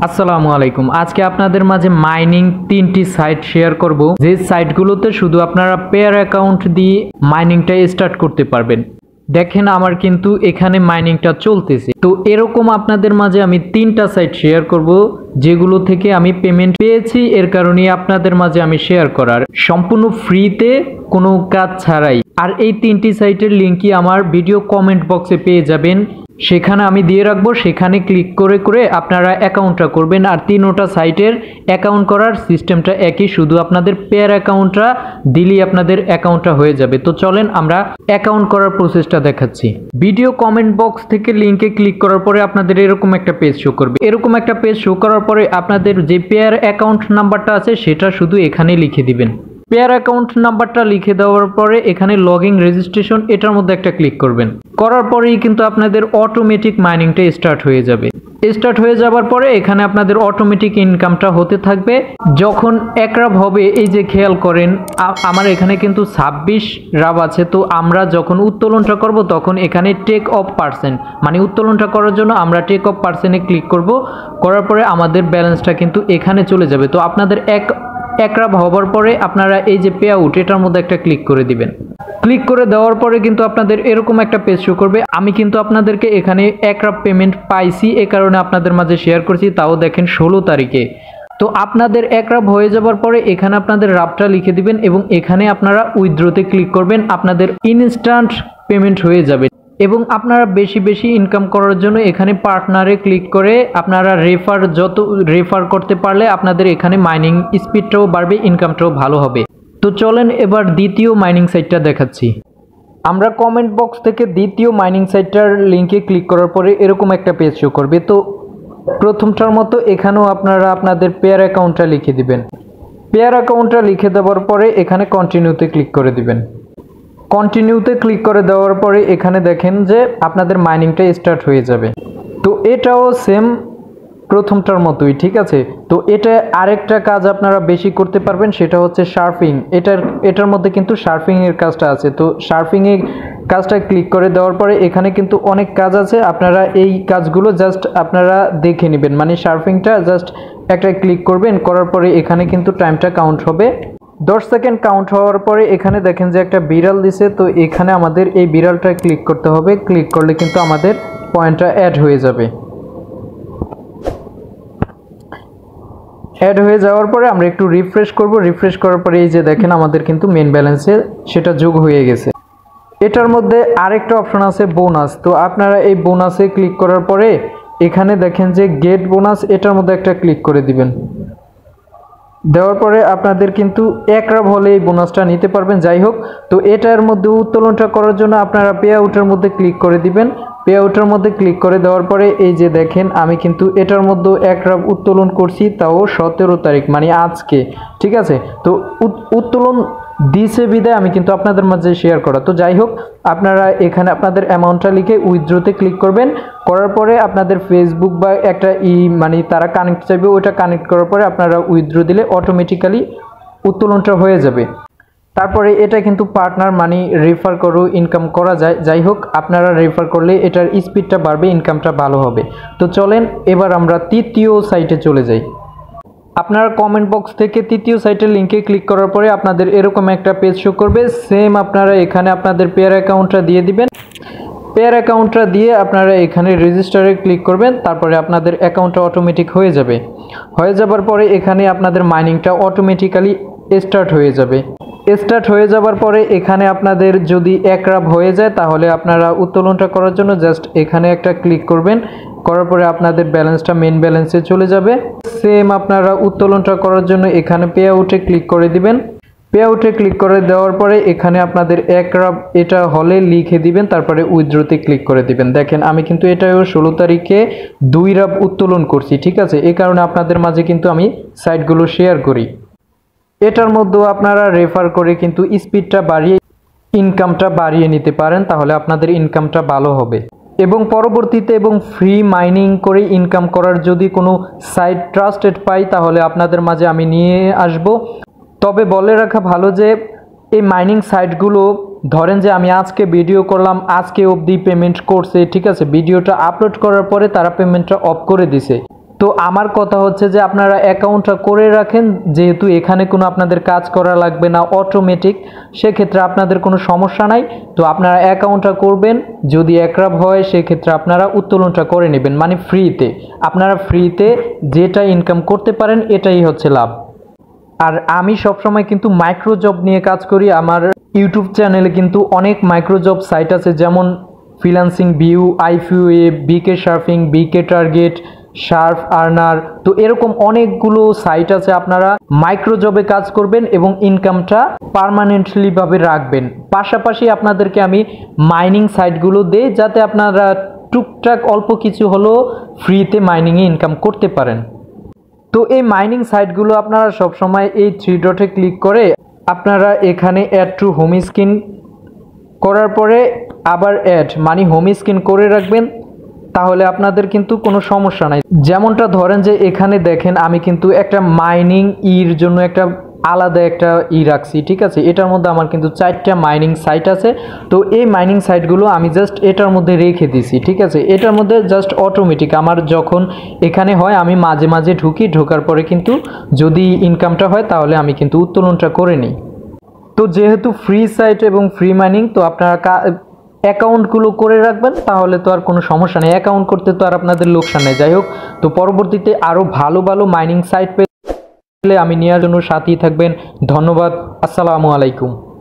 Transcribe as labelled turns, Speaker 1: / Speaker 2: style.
Speaker 1: আসসালামু আলাইকুম। আজকে আপনাদের মাঝে মাইনিং তিনটি সাইট শেয়ার করব, যে সাইটগুলোতে শুধু আপনারা পেয়ার অ্যাকাউন্ট দিয়ে মাইনিংটা স্টার্ট করতে পারবেন। দেখেন আমার কিন্তু এখানে মাইনিংটা চলতেছে। তো এরকম আপনাদের মাঝে আমি তিনটা সাইট শেয়ার করব যেগুলো থেকে আমি পেমেন্ট পেয়েছি, এর কারণে আপনাদের মাঝে আমি শেয়ার করার সম্পূর্ণ ফ্রিতে, কোনো কাজ ছাড়াই। আর এই তিনটি সাইটের লিঙ্কই আমার ভিডিও কমেন্ট বক্সে পেয়ে যাবেন, সেখানে আমি দিয়ে রাখবো। সেখানে ক্লিক করে করে আপনারা অ্যাকাউন্টটা করবেন। আর তিনোটা সাইটের অ্যাকাউন্ট করার সিস্টেমটা একই, শুধু আপনাদের পেয়ার অ্যাকাউন্টটা দিলেই আপনাদের অ্যাকাউন্টটা হয়ে যাবে। তো চলেন আমরা অ্যাকাউন্ট করার প্রসেসটা দেখাচ্ছি। ভিডিও কমেন্ট বক্স থেকে লিঙ্কে ক্লিক করার পরে আপনাদের এরকম একটা পেজ শো করবে। এরকম একটা পেজ শো করার পরে আপনাদের যে পেয়ার অ্যাকাউন্ট নাম্বারটা আছে সেটা শুধু এখানে লিখে দিবেন। পেয়ার অ্যাকাউন্ট নাম্বারটা লিখে দেওয়ার পরে এখানে লগইন রেজিস্ট্রেশন এটার মধ্যে একটা ক্লিক করবেন। করার পরেই কিন্তু আপনাদের অটোমেটিক মাইনিংটা স্টার্ট হয়ে যাবে। স্টার্ট হয়ে যাবার পরে এখানে আপনাদের অটোমেটিক ইনকামটা হতে থাকবে। যখন এক রাব হবে, এই যে খেয়াল করেন আমার এখানে কিন্তু 26 রাব আছে। তো আমরা যখন উত্তোলনটা করব তখন এখানে টেক অফ পার্সেন্ট, মানে উত্তোলনটা করার জন্য আমরা টেক অফ পার্সেন্টে ক্লিক করব। করার পরে আমাদের ব্যালেন্সটা কিন্তু এখানে চলে যাবে। তো আপনাদের এক রাব হবার পরে আপনারা এই যে পে আউট এটার মধ্যে একটা ক্লিক করে দিবেন। ক্লিক করে দেওয়ার পরে কিন্তু আপনাদের এরকম একটা পেজ শো করবে। আমি কিন্তু আপনাদেরকে এখানে এক রাব পেমেন্ট পাইছি, এ কারণে আপনাদের মাঝে শেয়ার করছি, তাও দেখেন 16 তারিখে। তো আপনাদের এক রাব হয়ে যাবার পরে এখানে আপনাদের রাবটা লিখে দিবেন এবং এখানে আপনারা উইথড্রোতে ক্লিক করবেন। আপনাদের ইনস্ট্যান্ট পেমেন্ট হয়ে যাবে। এবং আপনারা বেশি বেশি ইনকাম করার জন্য এখানে পার্টনারে ক্লিক করে আপনারা রেফার করতে পারলে আপনাদের এখানে মাইনিং স্পিডটাও বাড়বে, ইনকামটাও ভালো হবে। তো চলেন এবার দ্বিতীয় মাইনিং সাইটটা দেখাচ্ছি। আমরা কমেন্ট বক্স থেকে দ্বিতীয় মাইনিং সাইটটার লিঙ্কে ক্লিক করার পরে এরকম একটা পেজ শো করবে। তো প্রথমটার মতো এখানেও আপনারা আপনাদের পেয়ার অ্যাকাউন্টটা লিখে দিবেন। পেয়ার অ্যাকাউন্টটা লিখে দেওয়ার পরে এখানে কন্টিনিউতে ক্লিক করে দিবেন। কন্টিনিউতে ক্লিক করে দেওয়ার পরে এখানে দেখেন যে আপনাদের মাইনিংটা স্টার্ট হয়ে যাবে। তো এটাও সেম প্রথমটার মতোই, ঠিক আছে। তো এটা আরেকটা কাজ আপনারা বেশি করতে পারবেন, সেটা হচ্ছে শার্পিং। এটার মধ্যে কিন্তু শার্পিংয়ের কাজটা আছে। তো শার্পিংয়ের কাজটা ক্লিক করে দেওয়ার পরে এখানে কিন্তু অনেক কাজ আছে, আপনারা এই কাজগুলো জাস্ট আপনারা দেখে নেবেন। মানে শার্পিংটা জাস্ট একটা ক্লিক করবেন, করার পরে এখানে কিন্তু টাইমটা কাউন্ট হবে। 10 সেকেন্ড কাউন্ট হওয়ার পরে এখানে দেখেন যে একটা বিড়াল দিছে। তো এখানে আমাদের এই বিড়ালটা ক্লিক করতে হবে। ক্লিক করলে কিন্তু আমাদের পয়েন্টটা অ্যাড হয়ে যাবে। অ্যাড হয়ে যাওয়ার পরে আমরা একটু রিফ্রেশ করব। রিফ্রেশ করার পরে এই যে দেখেন আমাদের কিন্তু মেন ব্যালেন্সে সেটা যোগ হয়ে গেছে। এটার মধ্যে আরেকটা অপশন আছে বোনাস। তো আপনারা এই বোনাসে ক্লিক করার পরে এখানে দেখেন যে গেট বোনাস, এটার মধ্যে একটা ক্লিক করে দিবেন। দেওয়ার পরে আপনাদের কিন্তু এক রাব হলে এই বোনাসটা নিতে পারবেন। যাই হোক, তো এটার মধ্যে উত্তোলনটা করার জন্য আপনারা পে আউটের মধ্যে ক্লিক করে দিবেন। পে আউটের মধ্যে ক্লিক করে দেওয়ার পরে এই যে দেখেন আমি কিন্তু এটার মধ্যে এক রাব উত্তোলন করছি, তাও 17 তারিখ, মানে আজকে, ঠিক আছে। তো উত্তোলন দিছে বিদায় আমি কিন্তু আপনাদের মাঝে শেয়ার করা। তো যাই হোক, আপনারা এখানে আপনাদের অ্যামাউন্টটা লিখে উইথড্রোতে ক্লিক করবেন। করার পরে আপনাদের ফেসবুক বা একটা মানে তারা কানেক্ট চাইবে, ওইটা কানেক্ট করার পরে আপনারা উইথড্রো দিলে অটোমেটিক্যালি উত্তোলনটা হয়ে যাবে। তারপরে এটা কিন্তু পার্টনার মানি রেফার করেও ইনকাম করা যায়। যাই হোক, আপনারা রেফার করলে এটার স্পিডটা বাড়বে, ইনকামটা ভালো হবে। তো চলেন এবার আমরা তৃতীয় সাইটে চলে যাই। আপনারা কমেন্ট বক্স থেকে তৃতীয় সাইটের লিঙ্কে ক্লিক করার পরে আপনাদের এরকম একটা পেজ শো করবে। সেম আপনারা এখানে আপনাদের পেয়ার অ্যাকাউন্টটা দিয়ে দিবেন। পেয়ার অ্যাকাউন্টটা দিয়ে আপনারা এখানে রেজিস্টারে ক্লিক করবেন। তারপরে আপনাদের অ্যাকাউন্টটা অটোমেটিক হয়ে যাবে। হয়ে যাবার পরে এখানে আপনাদের মাইনিংটা অটোমেটিক্যালি স্টার্ট হয়ে যাবে। স্টার্ট হয়ে যাবার পরে এখানে আপনাদের যদি এক রাব হয়ে যায় তাহলে আপনারা উত্তোলনটা করার জন্য জাস্ট এখানে একটা ক্লিক করবেন। করার পরে আপনাদের ব্যালেন্সটা মেন ব্যালেন্সে চলে যাবে। সেম আপনারা উত্তোলনটা করার জন্য এখানে পে আউটে ক্লিক করে দিবেন। পে আউটে ক্লিক করে দেওয়ার পরে এখানে আপনাদের এক রাব এটা হলে লিখে দিবেন, তারপরে উইথড্রোতে ক্লিক করে দিবেন। দেখেন আমি কিন্তু এটাও 16 তারিখে 2 রাব উত্তোলন করছি, ঠিক আছে। এই কারণে আপনাদের মাঝে কিন্তু আমি সাইটগুলো শেয়ার করি। এটার মধ্যেও আপনারা রেফার করে কিন্তু স্পিডটা বাড়িয়ে ইনকামটা বাড়িয়ে নিতে পারেন, তাহলে আপনাদের ইনকামটা ভালো হবে। এবং পরবর্তীতে এবং ফ্রি মাইনিং করে ইনকাম করার যদি কোনো সাইট ট্রাস্টেড পাই তাহলে আপনাদের মাঝে আমি নিয়ে আসব। তবে বলে রাখা ভালো যে এই মাইনিং সাইটগুলো ধরেন যে আমি আজকে ভিডিও করলাম, আজকে অবধি পেমেন্ট করছে, ঠিক আছে। ভিডিওটা আপলোড করার পরে তারা পেমেন্টটা অফ করে দিছে। তো আমার কথা হচ্ছে যে আপনারা অ্যাকাউন্টটা করে রাখেন, যেহেতু এখানে কোনো আপনাদের কাজ করা লাগবে না, অটোমেটিক, সেক্ষেত্রে আপনাদের কোনো সমস্যা নাই। তো আপনারা অ্যাকাউন্টটা করবেন, যদি একরাব হয় সেক্ষেত্রে আপনারা উত্তোলনটা করে নেবেন, মানে ফ্রিতে। আপনারা ফ্রিতে যেটা ইনকাম করতে পারেন এটাই হচ্ছে লাভ। আর আমি সবসময় কিন্তু মাইক্রো জব নিয়ে কাজ করি। আমার ইউটিউব চ্যানেলে কিন্তু অনেক মাইক্রো জব সাইট আছে, যেমন ফ্রিল্যান্সিং ভিউ, আইফিউএ, বিকে সার্ফিং, বিকে টার্গেট, শার্প আর্নার। তো এরকম অনেকগুলো সাইট আছে, আপনারা মাইক্রো জবে কাজ করবেন এবং ইনকামটা পার্মানেন্টলি ভাবে রাখবেন। পাশাপাশি আপনাদেরকে আমি মাইনিং সাইটগুলো দেই, যাতে আপনারা টুকটাক অল্প কিছু হলেও ফ্রিতে মাইনিংয়ে ইনকাম করতে পারেন। তো এই মাইনিং সাইটগুলো আপনারা সবসময় এই 3 ডটে ক্লিক করে আপনারা এখানে অ্যাড টু হোম স্ক্রিন করার পরে আবার অ্যাড মানে হোম স্ক্রিন করে রাখবেন, তাহলে আপনাদের কিন্তু কোনো সমস্যা নাই। যেমনটা ধরেন যে এখানে দেখেন আমি কিন্তু একটা মাইনিং ইর জন্য একটা আলাদা একটা রাখছি, ঠিক আছে। এটার মধ্যে আমার কিন্তু 4টা মাইনিং সাইট আছে। তো এই মাইনিং সাইটগুলো আমি জাস্ট এটার মধ্যে রেখে দিছি, ঠিক আছে। এটার মধ্যে জাস্ট অটোমেটিক আমার যখন এখানে হয় আমি মাঝে মাঝে ঢুকি, ঢোকার পরে কিন্তু যদি ইনকামটা হয় তাহলে আমি কিন্তু উত্তোলনটা করে নিই। তো যেহেতু ফ্রি সাইট এবং ফ্রি মাইনিং, তো আপনারা অ্যাকাউন্টগুলো করে রাখবেন, তাহলে তো আর কোনো সমস্যা নেই। অ্যাকাউন্ট করতে তো আর আপনাদের লোকসান নেই। যাই হোক, তো পরবর্তীতে আরও ভালো ভালো মাইনিং সাইট পেলে আমি নেওয়ার জন্য সাথেই থাকবেন। ধন্যবাদ। আসসালামু আলাইকুম।